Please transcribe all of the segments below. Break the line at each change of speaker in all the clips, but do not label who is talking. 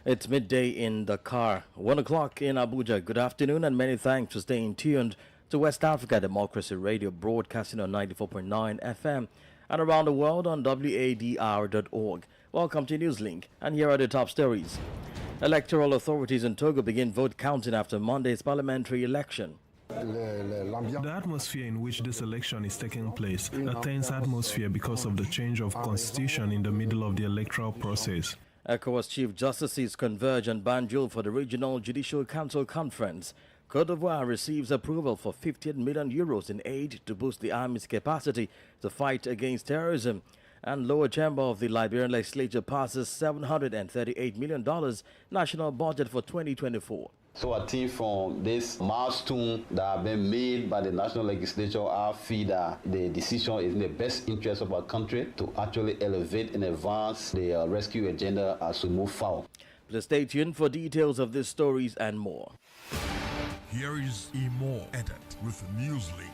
It's midday in Dakar, 1 o'clock in Abuja. Good afternoon and many thanks for staying tuned to West Africa Democracy Radio, broadcasting on 94.9 FM and around the world on wadr.org. Welcome to Newslink, and here are the top stories. Electoral authorities in Togo begin vote counting after Monday's parliamentary election.
The atmosphere in which this election is taking place, a tense atmosphere because of the change of constitution in the middle of the electoral process.
ECOWAS Chief Justices converge on Banjul for the Regional Judicial Council Conference. Côte d'Ivoire receives approval for 15 million euros in aid to boost the army's capacity to fight against terrorism. And lower chamber of the Liberian legislature passes $738 million national budget for 2024.
So I think from this milestone that have been made by the national legislature, I feel that the decision is in the best interest of our country to actually elevate and advance the rescue agenda as we move forward.
Please stay tuned for details of these stories and more.
Here is a more edit with Newslink.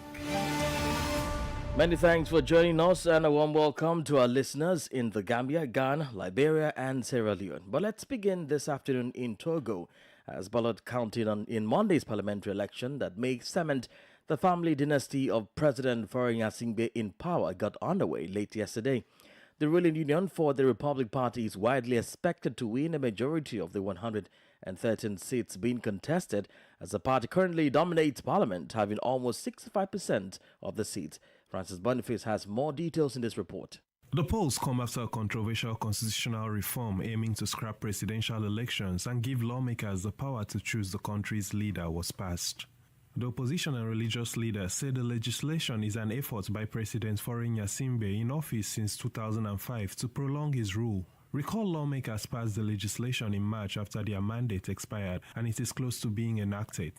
Many thanks for joining us and a warm welcome to our listeners in the Gambia, Ghana, Liberia and Sierra Leone. But let's begin this afternoon in Togo as ballot counting in Monday's parliamentary election that may cement the family dynasty of President Faure Gnassingbé in power got underway late yesterday. The ruling Union for the Republic Party is widely expected to win a majority of the 113 seats being contested, as the party currently dominates parliament, having almost 65% of the seats. Francis Boniface has more details in this report.
The polls come after a controversial constitutional reform aiming to scrap presidential elections and give lawmakers the power to choose the country's leader was passed. The opposition and religious leaders say the legislation is an effort by President Faure Gnassingbé in office since 2005 to prolong his rule. Recall lawmakers passed the legislation in March after their mandate expired, and it is close to being enacted.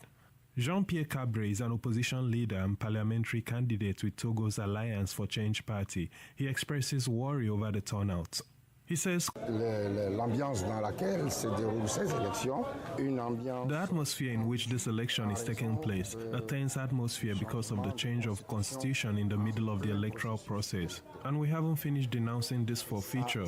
Jean-Pierre Cabre is an opposition leader and parliamentary candidate with Togo's Alliance for Change party. He expresses worry over the turnout. He says,
The
atmosphere in which this election is taking place, a tense atmosphere because of the change of constitution in the middle of the electoral process. And we haven't finished denouncing this forfeiture.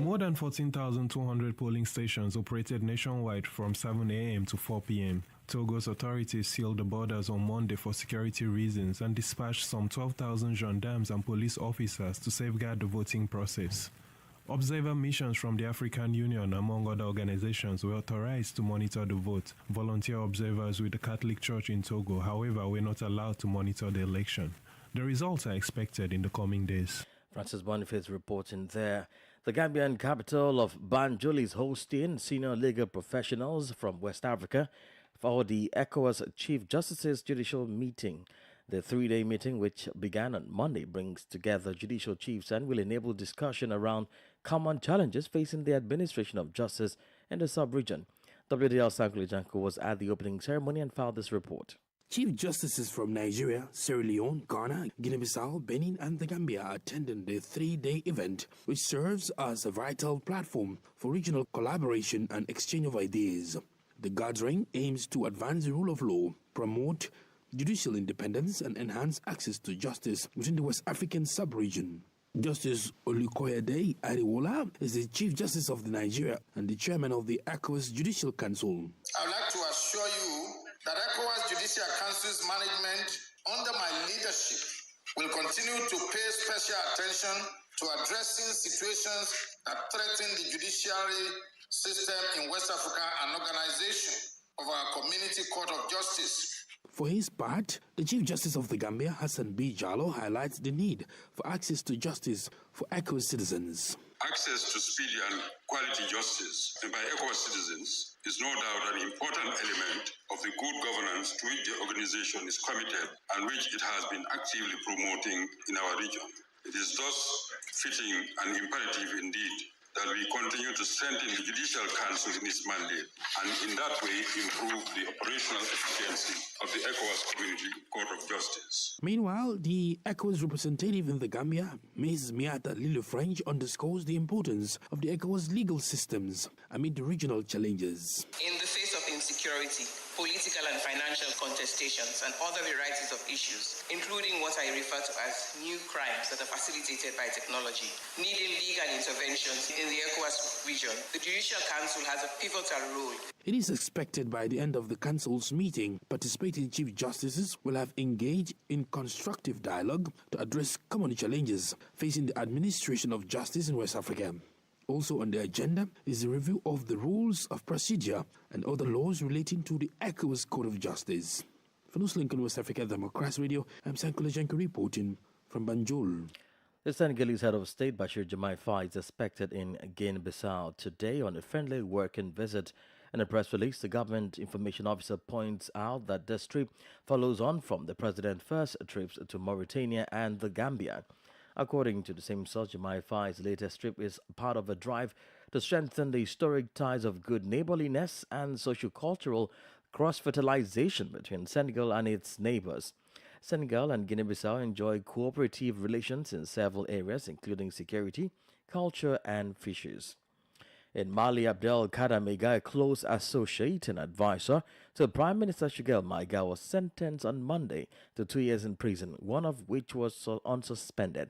More than 14,200 polling stations operated nationwide from 7 a.m. to 4 p.m. Togo's authorities sealed the borders on Monday for security reasons and dispatched some 12,000 gendarmes and police officers to safeguard the voting process. Observer missions from the African Union, among other organizations, were authorized to monitor the vote. Volunteer observers with the Catholic Church in Togo, however, were not allowed to monitor the election. The results are expected in the coming days.
Francis Boniface reporting there. The Gambian capital of Banjul is hosting senior legal professionals from West Africa for the ECOWAS Chief Justice's judicial meeting. The three-day meeting, which began on Monday, brings together judicial chiefs and will enable discussion around common challenges facing the administration of justice in the sub-region. WDL Sankuli Janko was at the opening ceremony and filed this report.
Chief Justices from Nigeria, Sierra Leone, Ghana, Guinea-Bissau, Benin and the Gambia attended the three-day event, which serves as a vital platform for regional collaboration and exchange of ideas. The gathering aims to advance the rule of law, promote judicial independence and enhance access to justice within the West African sub-region. Justice Olukoyede Ariwola is the Chief Justice of Nigeria and the Chairman of the ECOWAS Judicial Council.
I would like to assure you that ECOWAS Judicial Council's management, under my leadership, will continue to pay special attention to addressing situations that threaten the judiciary system in West Africa and organization of our Community Court of Justice.
For his part, the Chief Justice of the Gambia, Hassan B. Jallo, highlights the need for access to justice for ECOWAS citizens.
Access to speedy and quality justice by ECOWAS citizens is no doubt an important element of the good governance to which the organization is committed and which it has been actively promoting in our region. It is thus fitting and imperative indeed that we continue to strengthen the Judicial Council in its mandate and in that way improve the operational efficiency of the ECOWAS Community Court of Justice.
Meanwhile, the ECOWAS representative in the Gambia, Ms. Miata Lilo French, underscores the importance of the ECOWAS legal systems amid the regional challenges.
In the face of insecurity,
political and financial contestations, and other varieties of issues, including what I refer to as new crimes that are facilitated by technology, needing legal interventions in the ECOWAS region. The Judicial Council has a pivotal role.
It is expected by the end of the Council's meeting, participating Chief Justices will have engaged in constructive dialogue to address common challenges facing the administration of justice in West Africa. Also on the agenda is a review of the rules of procedure and other laws relating to the ECOWAS Code of Justice. For Newslink on West Africa Democrats Radio, I'm Sankula Janko reporting from Banjul.
The Senegalese head of state, Bashir Diomaye Faye, is expected in Guinea-Bissau today on a friendly working visit. In a press release, the government information officer points out that this trip follows on from the president's first trips to Mauritania and the Gambia. According to the same source, Diomaye Faye's latest trip is part of a drive to strengthen the historic ties of good neighborliness and socio-cultural cross-fertilization between Senegal and its neighbors. Senegal and Guinea-Bissau enjoy cooperative relations in several areas, including security, culture, and fisheries. In Mali, Abdel Kader Maiga, a close associate and advisor to Prime Minister Shigel Maiga, was sentenced on Monday to 2 years in prison, one of which was unsuspended.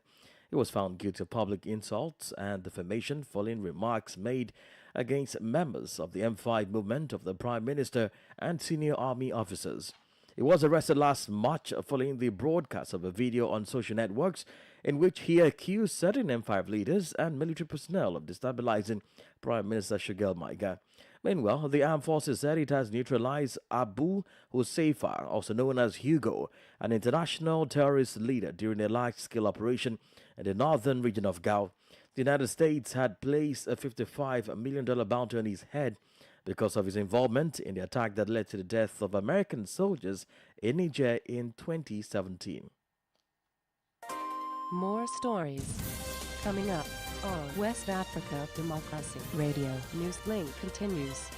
He was found guilty of public insults and defamation following remarks made against members of the M5 movement of the Prime Minister and senior army officers. He was arrested last March following the broadcast of a video on social networks in which he accused certain M5 leaders and military personnel of destabilizing Prime Minister Shigel Maiga. Meanwhile, the armed forces said it has neutralized Abu Huzaifa, also known as Hugo, an international terrorist leader during a large-scale operation in the northern region of Gao. The United States had placed a $55 million bounty on his head because of his involvement in the attack that led to the death of American soldiers in Niger in 2017.
More stories coming up on West Africa Democracy Radio. Newslink continues.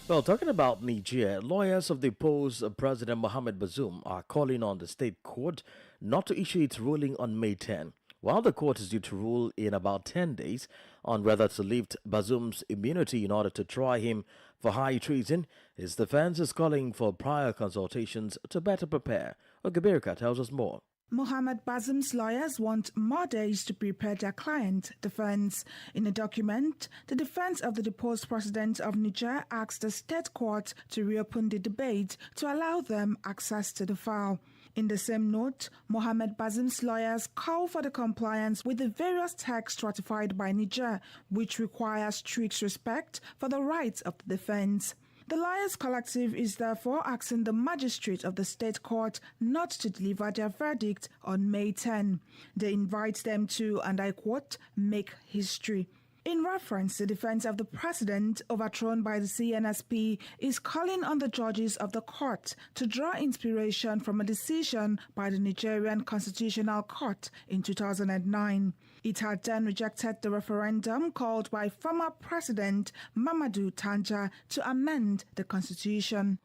Well, talking about Niger, lawyers of the opposed President Mohamed Bazoum are calling on the state court not to issue its ruling on May 10. While the court is due to rule in about 10 days on whether to lift Bazoum's immunity in order to try him for high treason, his defense is calling for prior consultations to better prepare. Ogabirika tells us more.
Mohamed Bazoum's lawyers want more days to prepare their client defense. In a document, the defense of the deposed president of Niger asked the state court to reopen the debate to allow them access to the file. In the same note, Mohamed Bazoum's lawyers call for the compliance with the various texts ratified by Niger, which requires strict respect for the rights of the defense. The Lawyers Collective is therefore asking the magistrate of the state court not to deliver their verdict on May 10. They invite them to, and I quote, make history. In reference, the defense of the president, overthrown by the CNSP, is calling on the judges of the court to draw inspiration from a decision by the Nigerian Constitutional Court in 2009. It had then rejected the referendum called by former President Mamadou Tanja to amend the constitution.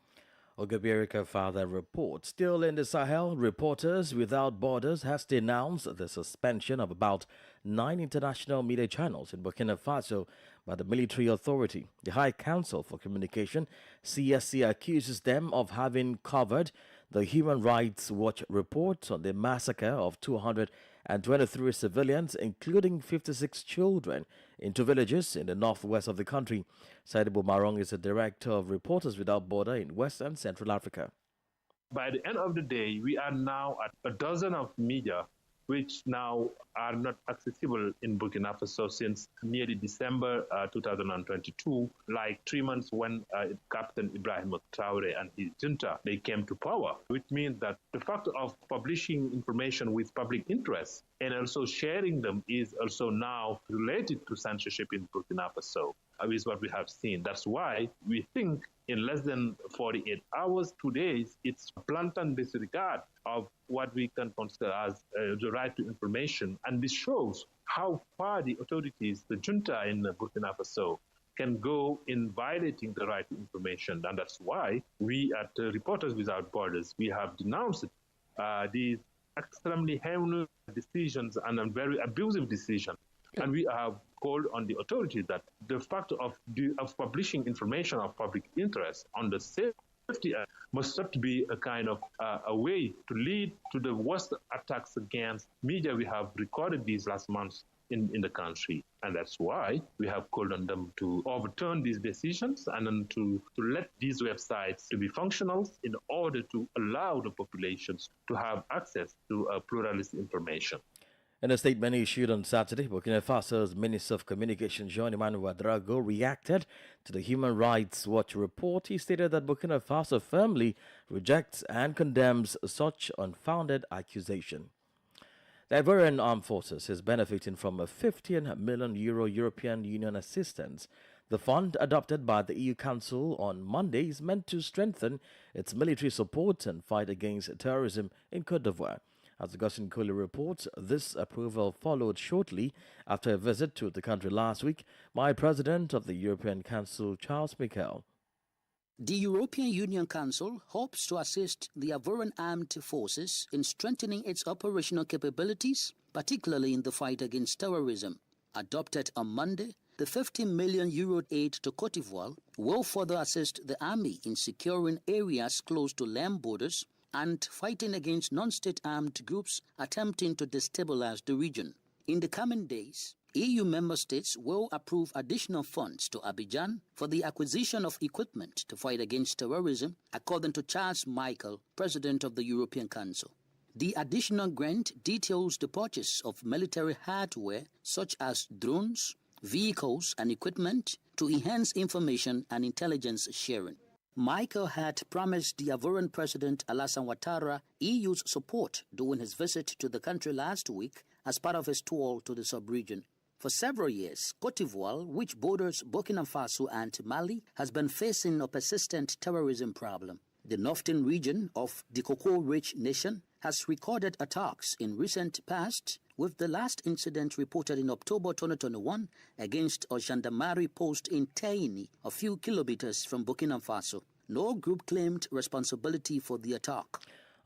Ogabirika further reports. Still in the Sahel, Reporters Without Borders has denounced the suspension of about 9 international media channels in Burkina Faso by the military authority. The High Council for Communication, CSC, accuses them of having covered the Human Rights Watch report on the massacre of 223 civilians, including 56 children, in 2 villages in the northwest of the country. Saidibou Marong is the director of Reporters Without Borders in West and Central Africa.
By the end of the day, we are now at a dozen of media which now are not accessible in Burkina Faso since nearly December 2022, like 3 months when Captain Ibrahim Traore and his junta, they came to power, which means that the fact of publishing information with public interest and also sharing them is also now related to censorship in Burkina Faso, is what we have seen. That's why we think in less than 48 hours, 2 days, it's blatant disregard of what we can consider as the right to information. And this shows how far the authorities, the junta in Burkina Faso, can go in violating the right to information. And that's why we at Reporters Without Borders, we have denounced these extremely heinous decisions and a very abusive decision And we have called on the authorities that the fact of publishing information of public interest on the safety must not be a kind of a way to lead to the worst attacks against media we have recorded these last months in the country. And that's why we have called on them to overturn these decisions and then to let these websites to be functional in order to allow the populations to have access to pluralist information.
In a statement issued on Saturday, Burkina Faso's Minister of Communication, Jean-Emmanuel Wadr, reacted to the Human Rights Watch report. He stated that Burkina Faso firmly rejects and condemns such unfounded accusation. The Ivorian Armed Forces is benefiting from a €15 million European Union assistance. The fund, adopted by the EU Council on Monday, is meant to strengthen its military support and fight against terrorism in Côte d'Ivoire. As Augustine Coley reports, this approval followed shortly after a visit to the country last week by President of the European Council, Charles Michel.
The European Union Council hopes to assist the Ivorian Armed Forces in strengthening its operational capabilities, particularly in the fight against terrorism. Adopted on Monday, the €15 million aid to Côte d'Ivoire will further assist the army in securing areas close to land borders and fighting against non-state armed groups attempting to destabilize the region. In the coming days, EU member states will approve additional funds to Abidjan for the acquisition of equipment to fight against terrorism, according to Charles Michel, President of the European Council. The additional grant details the purchase of military hardware such as drones, vehicles, and equipment to enhance information and intelligence sharing. Michael had promised the Ivorian President Alassane Ouattara EU's support during his visit to the country last week as part of his tour to the sub-region. For several years, Côte d'Ivoire, which borders Burkina Faso and Mali, has been facing a persistent terrorism problem. The northern region of the cocoa-rich nation has recorded attacks in recent past, with the last incident reported in October 2021 against a gendarmerie post in Taini, a few kilometers from Burkina Faso. No group claimed responsibility for the attack.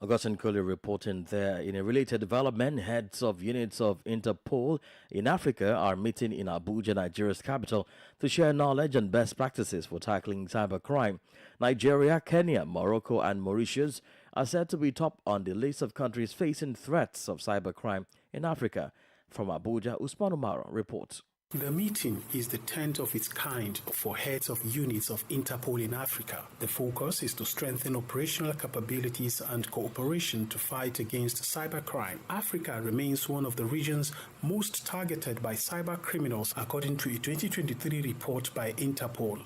Augustine Coley reporting there. In a related development, heads of units of Interpol in Africa are meeting in Abuja, Nigeria's capital, to share knowledge and best practices for tackling cybercrime. Nigeria, Kenya, Morocco, and Mauritius are said to be top on the list of countries facing threats of cybercrime in Africa. From Abuja, Usman Umar reports.
The meeting is the 10th of its kind for heads of units of Interpol in Africa. The focus is to strengthen operational capabilities and cooperation to fight against cybercrime. Africa remains one of the regions most targeted by cyber criminals, according to a 2023 report by Interpol.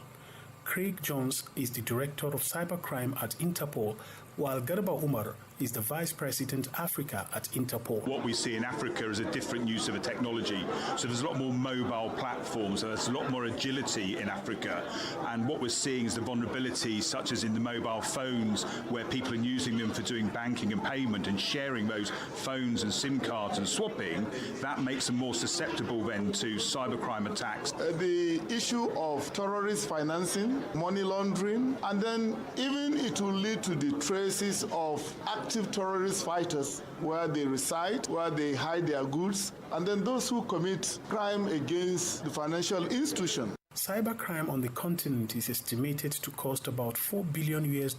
Craig Jones is the director of cybercrime at Interpol, while Garba Umar is the Vice President Africa at Interpol.
What we see in Africa is a different use of a technology. So there's a lot more mobile platforms, so there's a lot more agility in Africa. And what we're seeing is the vulnerabilities, such as in the mobile phones, where people are using them for doing banking and payment and sharing those phones and SIM cards and swapping. That makes them more susceptible then to cybercrime attacks.
The issue of terrorist financing, money laundering, and then even it will lead to the traces of active terrorist fighters, where they reside, where they hide their goods, and then those who commit crime against the financial institution.
Cybercrime on the continent is estimated to cost about $4 billion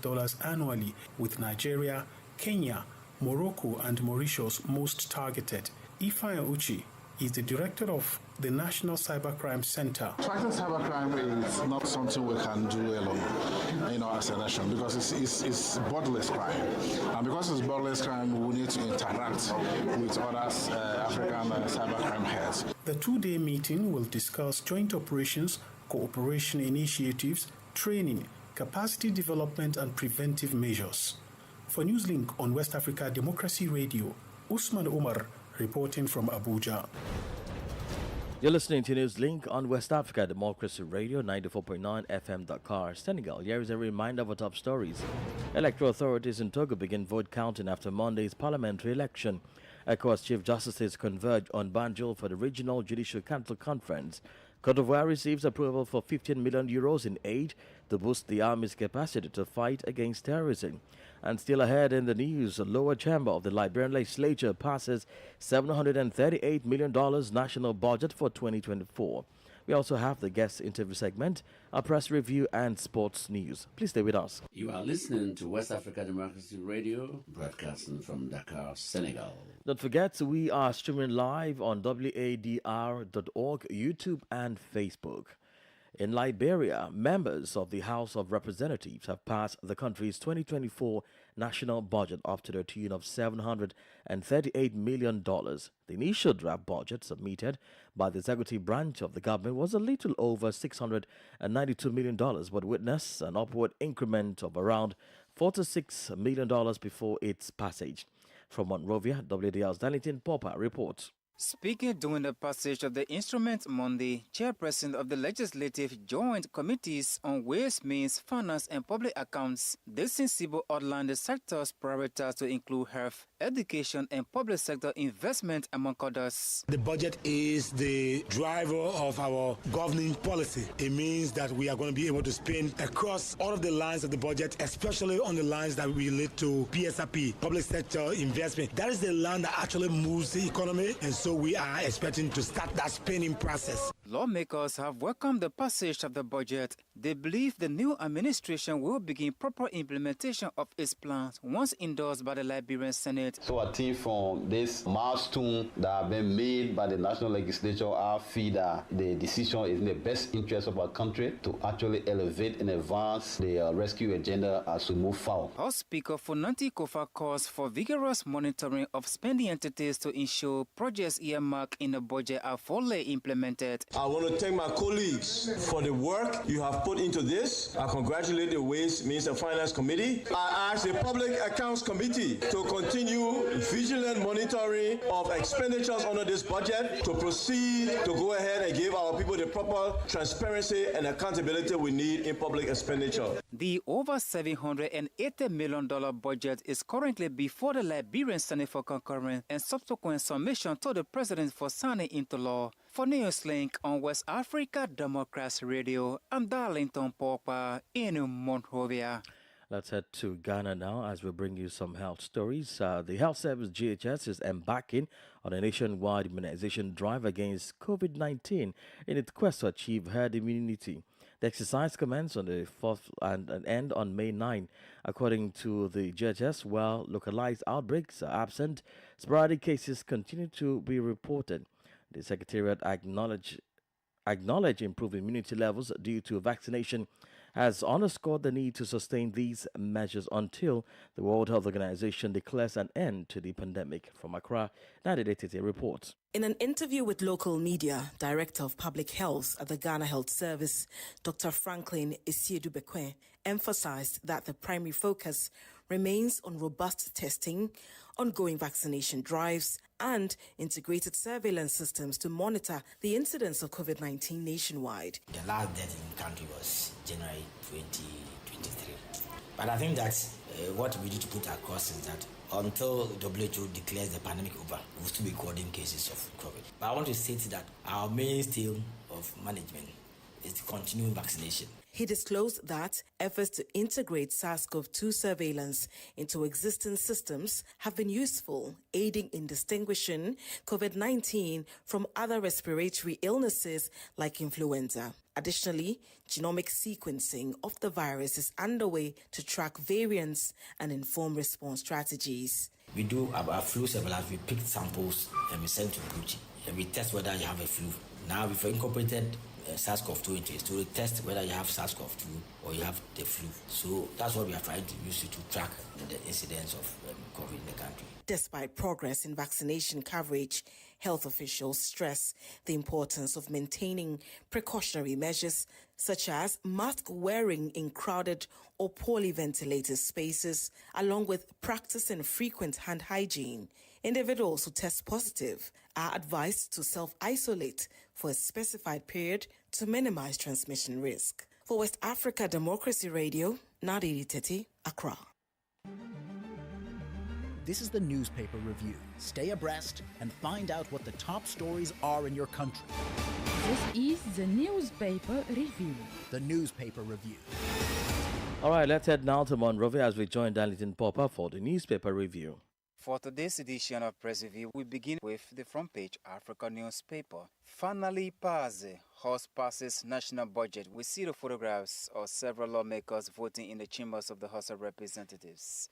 annually, with Nigeria, Kenya, Morocco, and Mauritius most targeted. Ifeanyi Uchi is the director of the National Cybercrime Center.
Fighting cybercrime is not something we can do alone, as a nation, because it's borderless crime. And because it's borderless crime, we need to interact with other African cybercrime heads.
The two-day meeting will discuss joint operations, cooperation initiatives, training, capacity development, and preventive measures. For Newslink on West Africa Democracy Radio, Usman Umar reporting from Abuja.
You're listening to Newslink on West Africa Democracy Radio, 94.9 FM Dakar, Senegal. Here is a reminder of our top stories. Electoral authorities in Togo begin vote counting after Monday's parliamentary election. ECOWAS Chief Justices converge on Banjul for the Regional Judicial Council Conference. Cote d'Ivoire receives approval for 15 million euros in aid to boost the army's capacity to fight against terrorism. And still ahead in the news, the lower chamber of the Liberian legislature passes $738 million national budget for 2024. We also have the guest interview segment, a press review, and sports news. Please stay with us.
You are listening to West Africa Democracy Radio, broadcasting from Dakar, Senegal.
Don't forget, we are streaming live on wadr.org, YouTube, and Facebook. In Liberia, members of the House of Representatives have passed the country's 2024 national budget up to the tune of $738 million. The initial draft budget submitted by the executive branch of the government was a little over $692 million, but witnessed an upward increment of around $46 million before its passage. From Monrovia, WDR's Darlington Popper reports.
Speaking during the passage of the instrument Monday, Chairperson of the Legislative Joint Committees on Ways, Means, Finance and Public Accounts, Dilson Sibo outlined the sector's priorities to include health, education and public sector investment, among others.
The budget is the driver of our governing policy. It means that we are going to be able to spend across all of the lines of the budget, especially on the lines that relate to PSRP, public sector investment. That is the line that actually moves the economy, and so we are expecting to start that spending process.
Lawmakers have welcomed the passage of the budget. They believe the new administration will begin proper implementation of its plans once endorsed by the Liberian Senate.
So I think from this milestone that have been made by the national legislature, I feel that the decision is in the best interest of our country to actually elevate and advance the rescue agenda as we move forward.
House Speaker Funanti Kofa calls for vigorous monitoring of spending entities to ensure projects earmarked in the budget are fully implemented.
I want to thank my colleagues for the work you have put into this. I congratulate the Ways, Means and Finance Committee. I ask the Public Accounts Committee to continue vigilant monitoring of expenditures under this budget, to proceed to go ahead and give our people the proper transparency and accountability we need in public expenditure.
The over $780 million budget is currently before the Liberian Senate for concurrence and subsequent submission to the President for signing into law. For Newslink on West Africa Democracy Radio, I'm Darlington Popper in Monrovia.
Let's head to Ghana now as we bring you some health stories. The Health Service GHS is embarking on a nationwide immunization drive against COVID-19 in its quest to achieve herd immunity. The exercise commenced on the 4th and end on May 9. According to the GHS, while localized outbreaks are absent, sporadic cases continue to be reported. The Secretariat acknowledge improved immunity levels due to vaccination, has underscored the need to sustain these measures until the World Health Organization declares an end to the pandemic. From Accra, Nadia Tete reports.
In an interview with local media, Director of Public Health at the Ghana Health Service, Dr. Franklin Isiedubekwe, emphasized that the primary focus remains on robust testing, ongoing vaccination drives, and integrated surveillance systems to monitor the incidence of COVID-19 nationwide.
The last death in the country was January 2023. But I think that what we need to put across is that until WHO declares the pandemic over, we'll still be recording cases of COVID. But I want to state that our mainstay of management is to continue vaccination.
He disclosed that efforts to integrate SARS-CoV-2 surveillance into existing systems have been useful, aiding in distinguishing COVID-19 from other respiratory illnesses like influenza. Additionally, genomic sequencing of the virus is underway to track variants and inform response strategies.
We do our flu surveillance. We pick samples and we send to Gucci. And we test whether you have a flu. Now we've incorporated SARS-CoV-2 into it to test whether you have SARS-CoV-2 or you have the flu. So that's what we are trying to use to track the incidence of COVID in the country.
Despite progress in vaccination coverage, health officials stress the importance of maintaining precautionary measures such as mask wearing in crowded or poorly ventilated spaces, along with practicing frequent hand hygiene. Individuals who test positive are advised to self-isolate for a specified period to minimize transmission risk. For West Africa Democracy Radio, Nadia Tete, Accra.
This is the newspaper review. Stay abreast and find out what the top stories are in your country.
This is the newspaper review.
The newspaper review.
All right, let's head now to Monrovia as we join Darlington Popper for the newspaper review.
For today's edition of Press Review, we begin with the front page Africa newspaper. Finally pass House passes national budget. We see the photographs of several lawmakers voting in the chambers of the House of Representatives.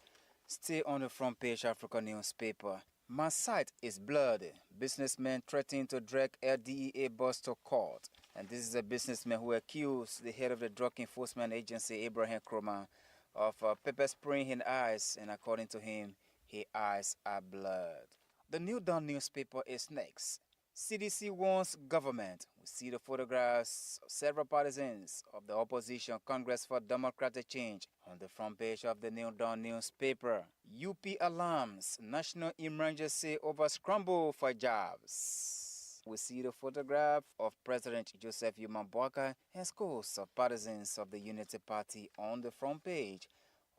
Stay on the front page Africa newspaper. My sight is blurred. Businessmen threatening to drag LDEA boss to court. And this is a businessman who accused the head of the Drug Enforcement Agency, Abraham Kroma, of pepper spraying his eyes, and according to him, his eyes are blurred. The New Dawn newspaper is next. CDC warns government. We see the photographs of several partisans of the opposition Congress for Democratic Change on the front page of the New Dawn newspaper. UP alarms. National emergency over scramble for jobs. We see the photograph of President Joseph Yuma Boakai and scores of partisans of the Unity Party on the front page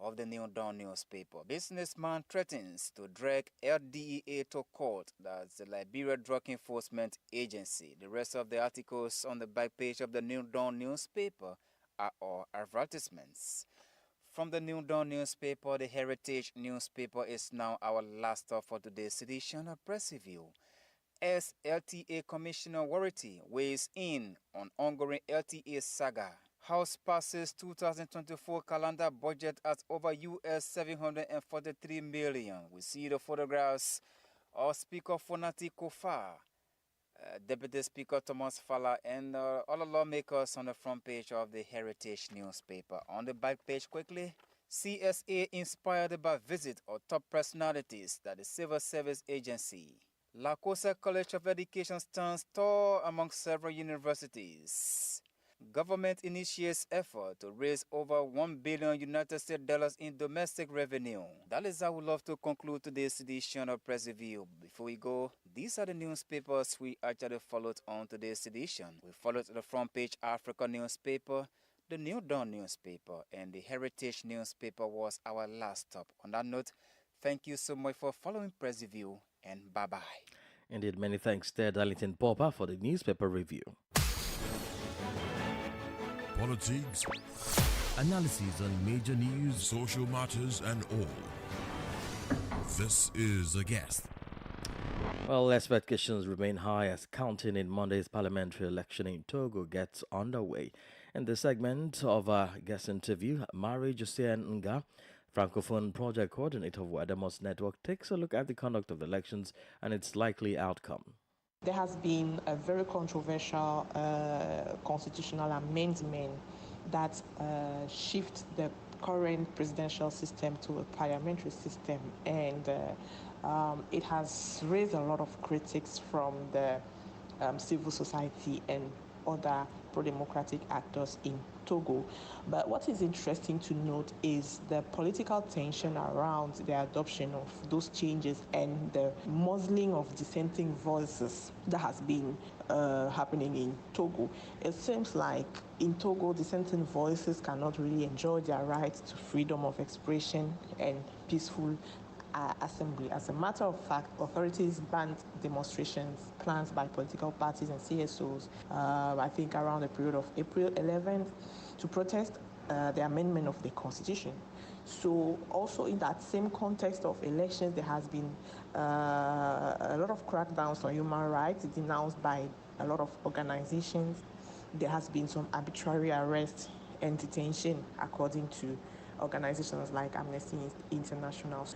of the New Dawn newspaper. Businessman threatens to drag LDEA to court. That's the Liberia Drug Enforcement Agency. The rest of the articles on the back page of the New Dawn newspaper are all advertisements. From the New Dawn newspaper, the Heritage newspaper is now our last stop for today's edition of Press Review. As LTA Commissioner Warity weighs in on ongoing LTA saga. House passes 2024 calendar budget at over US $743 million. We see the photographs of Speaker Fonati Kofa, Deputy Speaker Thomas Fala, and other lawmakers on the front page of the Heritage newspaper. On the back page quickly, CSA inspired by visit of top personalities at the Civil Service Agency. La Cosa College of Education stands tall among several universities. Government initiates effort to raise over $1 billion United States dollars in domestic revenue. That is how we love to conclude today's edition of Press Review. Before we go, these are the newspapers we actually followed on today's edition. We followed the front page Africa newspaper, the New Dawn newspaper, and the Heritage newspaper was our last stop. On that note, thank you so much for following Press Review, and bye-bye.
Indeed, many thanks there, Darlington Popper, for the newspaper review.
Politics, analyses on major news, social matters, and all. This is a guest.
Well, expectations remain high as counting in Monday's parliamentary election in Togo gets underway. In this segment of our guest interview, Mari Josiane Nga, Francophone Project Coordinator of Wadr Network, takes a look at the conduct of the elections and its likely outcome.
There has been a very controversial constitutional amendment that shifts the current presidential system to a parliamentary system, and it has raised a lot of critics from the civil society and other pro-democratic actors in Togo. But what is interesting to note is the political tension around the adoption of those changes and the muzzling of dissenting voices that has been happening in Togo. It seems like in Togo, dissenting voices cannot really enjoy their right to freedom of expression and peaceful assembly. As a matter of fact, authorities banned demonstrations planned by political parties and CSOs, I think around the period of April 11th, to protest the amendment of the Constitution. So also in that same context of elections, there has been a lot of crackdowns on human rights denounced by a lot of organizations. There has been some arbitrary arrest and detention according to organizations like Amnesty International.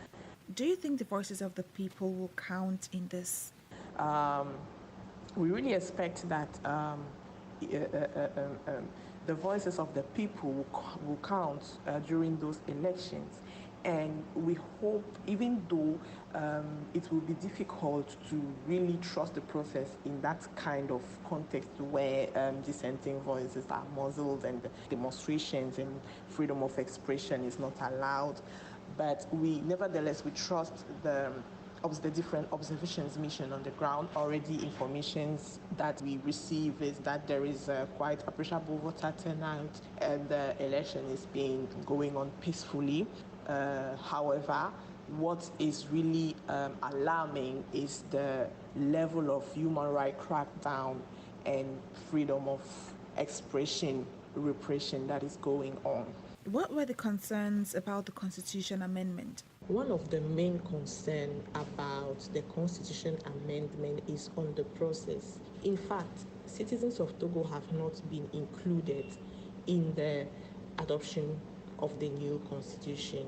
Do you think the voices of the people will count in this?
We really expect that the voices of the people will count during those elections. And we hope, even though it will be difficult to really trust the process in that kind of context where dissenting voices are muzzled and demonstrations and freedom of expression is not allowed, but nevertheless we trust the different observations mission on the ground. Already informations that we receive is that there is quite appreciable voter turnout and the election is going on peacefully. However, what is really alarming is the level of human rights crackdown and freedom of expression repression that is going on.
What were the concerns about the Constitution amendment?
One of the main concerns about the Constitution amendment is on the process. In fact, citizens of Togo have not been included in the adoption of the new Constitution.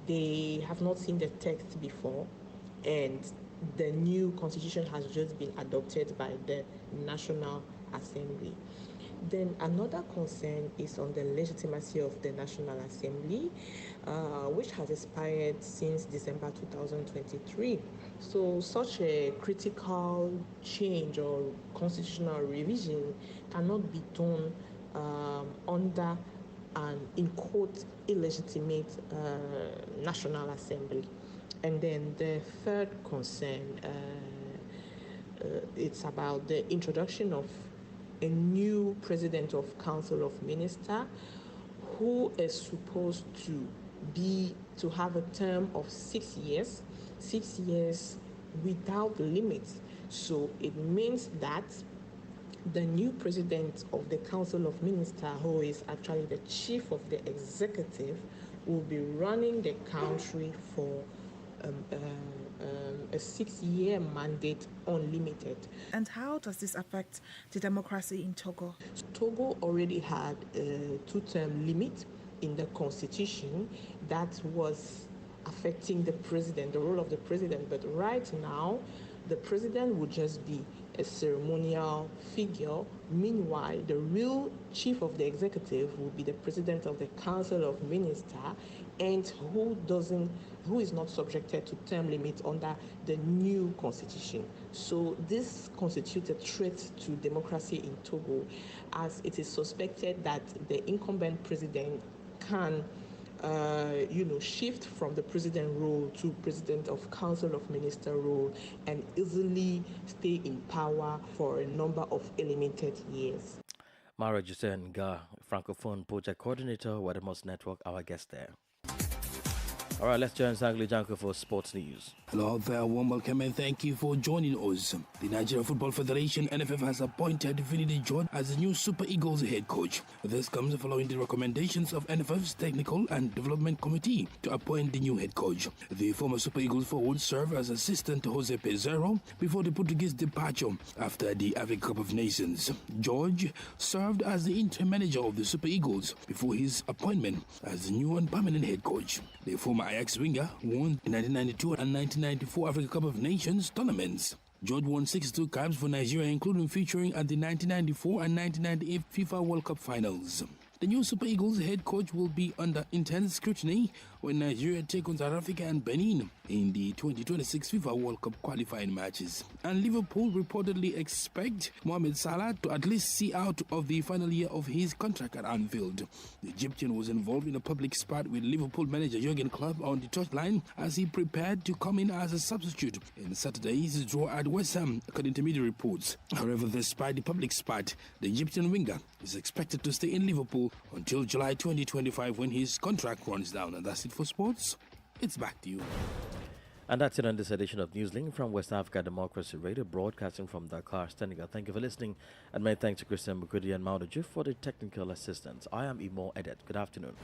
They have not seen the text before, and the new Constitution has just been adopted by the National Assembly. Then another concern is on the legitimacy of the National Assembly, which has expired since December 2023. So such a critical change or constitutional revision cannot be done under an, in quote, illegitimate National Assembly. And then the third concern, it's about the introduction of a new president of Council of Ministers who is supposed to have a term of 6 years without limits. So it means that the new president of the Council of Ministers, who is actually the chief of the executive, will be running the country for a 6-year mandate unlimited.
And how does this affect the democracy in Togo?
Togo already had a 2-term limit in the constitution that was affecting the president, the role of the president. But right now, the president would just be a ceremonial figure. Meanwhile, the real chief of the executive will be the president of the Council of Ministers, and who is not subjected to term limit under the new constitution. So this constitutes a threat to democracy in Togo, as it is suspected that the incumbent president can shift from the president role to president of Council of Minister role and easily stay in power for a number of limited years.
Mara Jusen Ga, Francophone Project Coordinator, Wadr Network, our guest there. All right, let's join Sangli Janko for sports news.
Hello there, warm welcome and thank you for joining us. The Nigeria Football Federation, NFF, has appointed Finidi George as the new Super Eagles head coach. This comes following the recommendations of NFF's Technical and Development Committee to appoint the new head coach. The former Super Eagles forward served as assistant to Jose Pizarro before the Portuguese departure after the Africa Cup of Nations. George served as the interim manager of the Super Eagles before his appointment as the new and permanent head coach. The former Ajax winger won the 1992 and 1994 Africa Cup of Nations tournaments. George won 62 caps for Nigeria, including featuring at the 1994 and 1998 FIFA World Cup finals. The new Super Eagles head coach will be under intense scrutiny when Nigeria take on South Africa and Benin in the 2026 FIFA World Cup qualifying matches. And Liverpool reportedly expect Mohamed Salah to at least see out of the final year of his contract at Anfield. The Egyptian was involved in a public spat with Liverpool manager Jurgen Klopp on the touchline as he prepared to come in as a substitute in Saturday's draw at West Ham, according to media reports. However, despite the public spat, the Egyptian winger is expected to stay in Liverpool until July 2025 when his contract runs down. And that's it for sports. It's back to you.
And that's it on this edition of Newslink from West Africa Democracy Radio, broadcasting from Dakar, Senegal. Thank you for listening, and many thanks to Christian Mukudi and Maudaju for the technical assistance. I am Imo Edet. Good afternoon.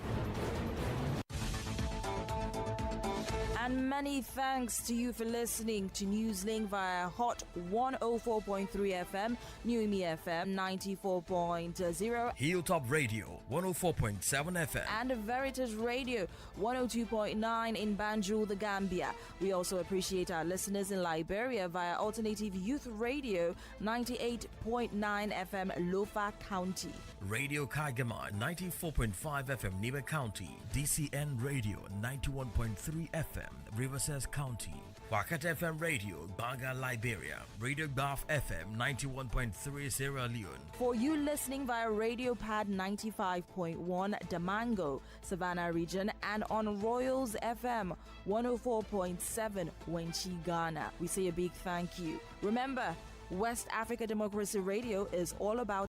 And many thanks to you for listening to Newslink via Hot 104.3 FM, Newmi FM 94.0,
Hilltop Radio 104.7 FM,
and Veritas Radio 102.9 in Banjul, the Gambia. We also appreciate our listeners in Liberia via Alternative Youth Radio 98.9 FM, Lofa County.
Radio Kagama 94.5 FM, Nibe County, DCN Radio 91.3 FM, Riverside County, Wakat FM Radio, Banga, Liberia, Radio Gulf FM 91.3 Sierra Leone.
For you listening via Radio Pad 95.1 Damango, Savannah region, and on Royals FM 104.7 Wenchi, Ghana, we say a big thank you. Remember, West Africa Democracy Radio is all about